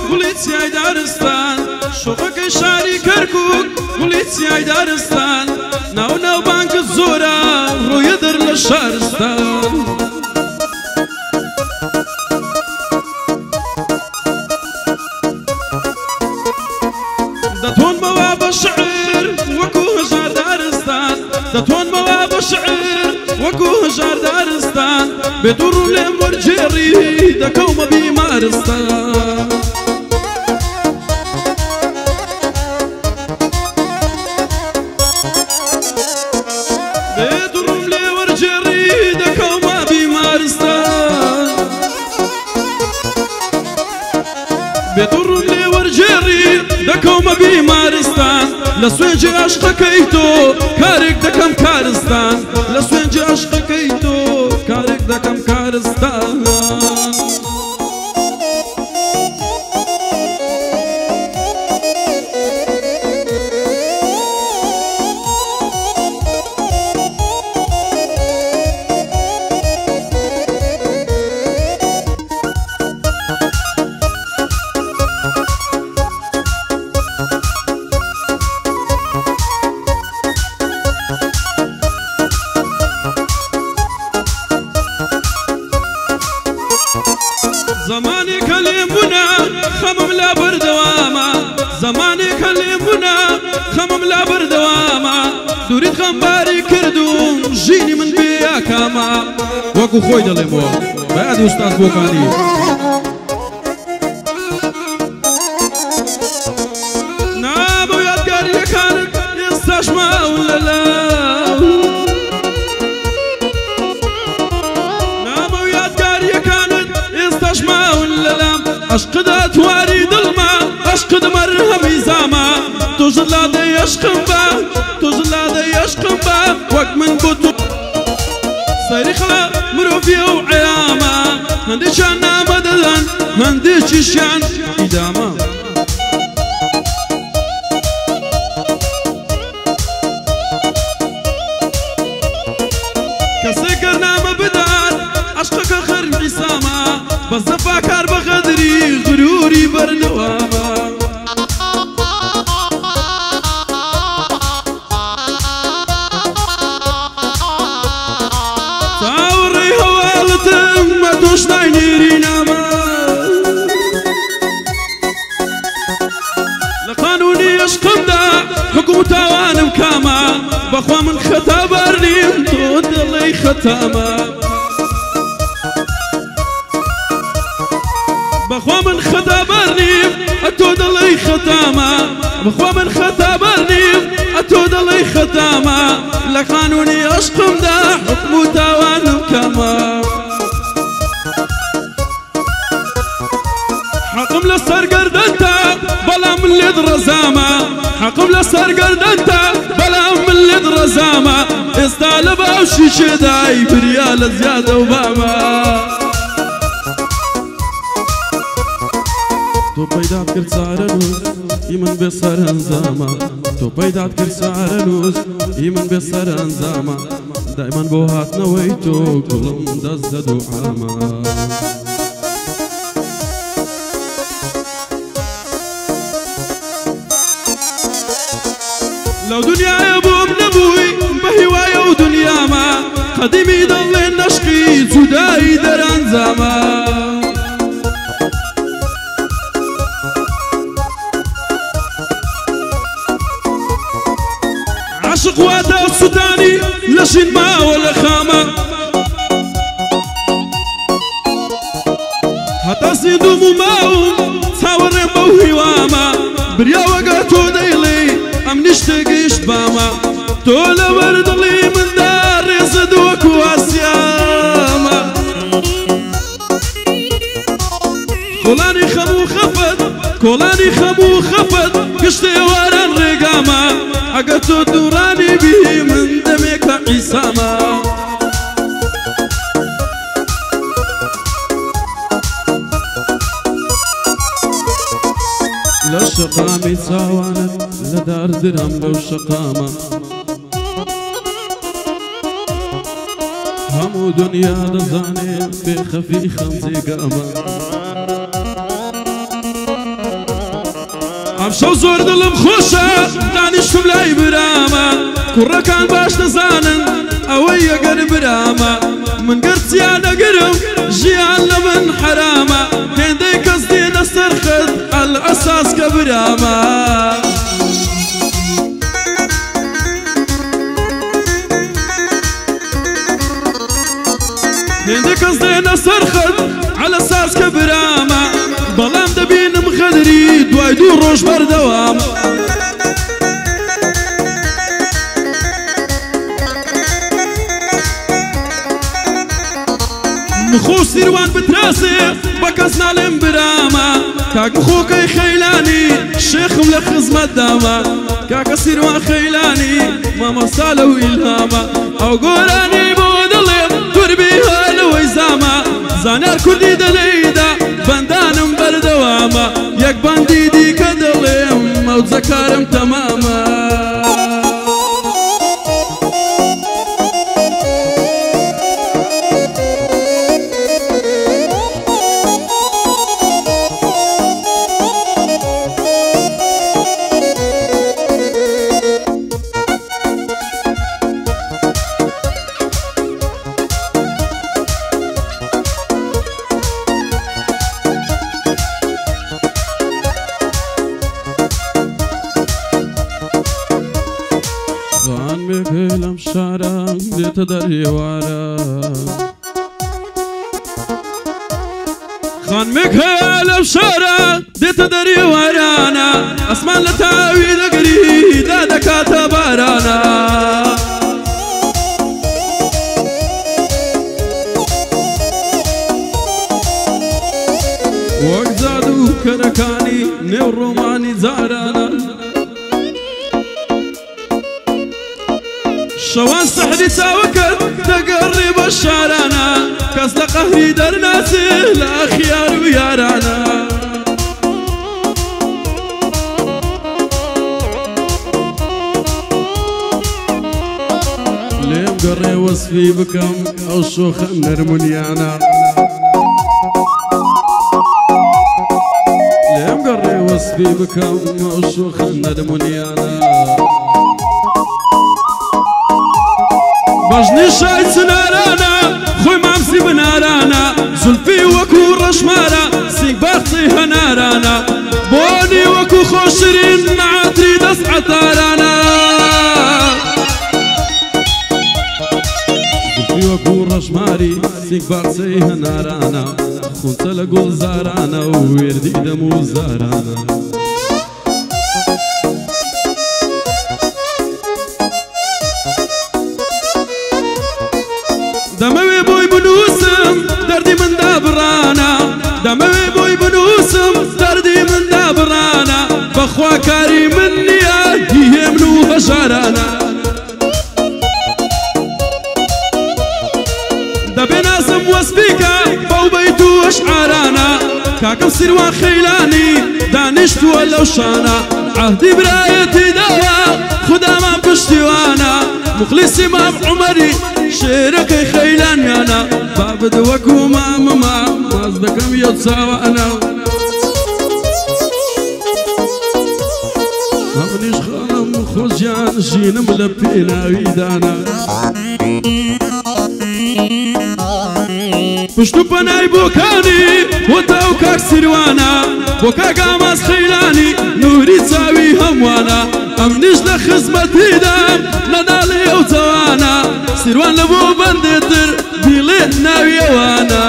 گوڵیچیای دارستان شۆخەکەی شاری کەرکووک گوڵیچیای دارستان ناو ناو بانکە زۆرە ڕۆیە دەر لە شارستان دەتۆنمەوە بە شعر وەکو هەژار دارستان دەتۆنمەوە بە شعر وەکو هەژار دارستان بێدوڕ و لێم وەرجێڕی دەکەومە بیمارستان بێدوڕم لێ وەرجێڕی دەکەومە بیمارستان بێدوڕم لێ وەرجێڕی دەکەومە بیمارستان لە سوێنجی عەشقەکەی تۆ کارێک دەکەم کارستان لە سوێنجی عەشقەکەی تۆ کارێک دەکەم کارستان زمانێکە لێم بوونا خەمم لا بەردەوامە زمانێکە لێم بوونا خەمم لا بەردەوامە دووریت خەمباری کردوم ژینی من بێ یاکامە وەکو خۆی دەڵێمەوە بەیادی ئوستاز بۆکانی نابەو یادگاریەکانت ئێستاش ماون لەلاو نابەو یادگاریەکانت ئێستاش ماون لەلام عەشقدا تواری دڵما عەشقت مەرهەمی زامە تۆژ لادەی عەشقم بە تۆژ لادەی عەشقم بە وەک من بۆ تۆ سەریخە مرۆڤیە و عەیامە هەندێکیان نامە دەدەن هەندێکیشیان ئیدامە کەسێک گەرنامە بدات عەشقەکە خەرمی سامە بە زەفاکار بە غەدری غروری بەردەوامە تاوەڕێی هەواڵتم بە دۆشنای نێری نامە لە قانونی عەشقمدا حکم و تاوانم کامە بەخوا من خەتابار نیم تۆ دەڵێی خەتامە بەخوا من خەتابار نیم ئەتۆ دەڵێی خەتامە بەخوا من خەتابار نیم ئەتۆ دەڵێی خەتامە لە قانونی عەشقمدا حکم و تاوانم کامە حەقم لە سەرگەردەنتە بەڵام من لێت ڕەزامە حەقم لە سەرگەردەنتە بەڵام من لێت ڕەزامە ئێستا لە باوشی شێدای بریا لە زیادە و بامە تۆ پەیدات کرد چارە نووس ئی من بێ سەرئەنجامە تۆ پەیدات کرد چارە نووس ئی من بێ سەرئەنجامە دایمان بۆ هاتنەوەی تۆ گوڵم دەست دە دوعامە لەو دنیایە بۆم نەبووی بە هیوایە و دنیامە قەدیمی دەڵێن نەشقی جودایی دەرەنجامە عاشق واتە سوتانی لەشین ماوە لە خامە هەتا سیندوم و ماوم چاوەڕێم بەو هیوامە بریاوەگە تۆ دەیڵێ ئەم نیشتە گەیشت بامە تۆ لەبەر دڵی مندا ڕێزت وەکو ئاسیامە کۆڵانی خەم و خەفەت کۆڵانی خەم و خەفەت گشتە ئێواران ڕێگامە ئەگەر تۆ دوورانی بی من دەمێکە عیسامە لە شەقامی چاوانت لە داردرام لەو شەقامە هەموو دنیا دەزانێ بێ خەفی خەم جێگامە ئەمشەو زۆر دڵم خۆشە دانیشتم لای برامە کوڕەکان باش دەزانن ئەوەی ئەگەر برامە من گەرچیان نەگرم ژیان لە من حرامە هێندەی کەس دێنە سەر خەت ئەل ئەساس کە برامە هێندەی کەس دێنە سەر خەت ئەل ئەساس کە برامە بەڵام دەبینم خەدری دوای دوو ڕۆژ بەردەوام مخۆ سیروان بتراسێ بە کەس ناڵێم برامە کاک مخۆکەی خەیلانی شێخم لە خزمەت دامە کاکە سیروان خەیلانی مامۆستا لەو ئیلهامە ئەو گۆرانی بۆ دڵێم توربی هەلەوەی زامە زانار کوردی دەلەیدا بەندانم بەردەوامە یەک بەندی دیکە دەڵێم مەوجەکارم تەمامە لەم شارە دێتە دەریێوارە خانمێک هەیە لەم شارە دێتە دەریێوارانە ئەسمان لە تاوی دەگری دادەکاتە بارانە وەک زاد و کەرەکانی نێو ڕۆمانی جارانە شەوان سەحری چاوەکەت دەگەڕێ بە شارانە کەس لە قەهری دەرناچێ لە ئەخیار و یارانە لێم گەڕێ وەسفی بکەم ئەو شۆخە نەرمونیانە لێم گەڕێ وەسفی بکەم ئەو شۆخە نەرمونیانە بەژنی شای چنارانە خۆی مامسی بنارانە زولفی وەکو ڕەشمارە سینگ باخچەی هەنارانە بۆنی وەکو خۆشرین نەعاتری دەست عەتارانە زولفی وەکو ڕەشماری سینگ باخچەی هەنارانە خونچە لە گوڵزارانە و وێردی دەم و زارانە دەمەوێ بۆی بنووسم دەردی مندا بڕانە دەمەوێ بۆی بنووسم دەردی مندا بڕانە بەخوا کاری من نییە هیهێمن و هەژارانە دەبێ نازم وەسبیکە بەو بەیت و ئەشعارانە کاکەم سیروان خەیلانی دانیشتووە لەو شانە عەهدی برایەتی داوە خودامان پشتیوانە مخلیسی مام عومەری شێرەکەی خەیلانیانە با بدە وەکو مامەما واز دەکەم یەو چاوانە منیش خانم خۆشیان ژینم لە پێناویدانە پشت و پەنای بۆکانی بۆ تاو کاک سیروانە بۆ کاک ئاماز خەیلانی نووری چاوی هەموانە ئەمنیش لە خزمەتیدام لە ناڵی ئەو جەوانە سیروان لە بۆ بەندێتر بیڵێ ناوی ئەوانە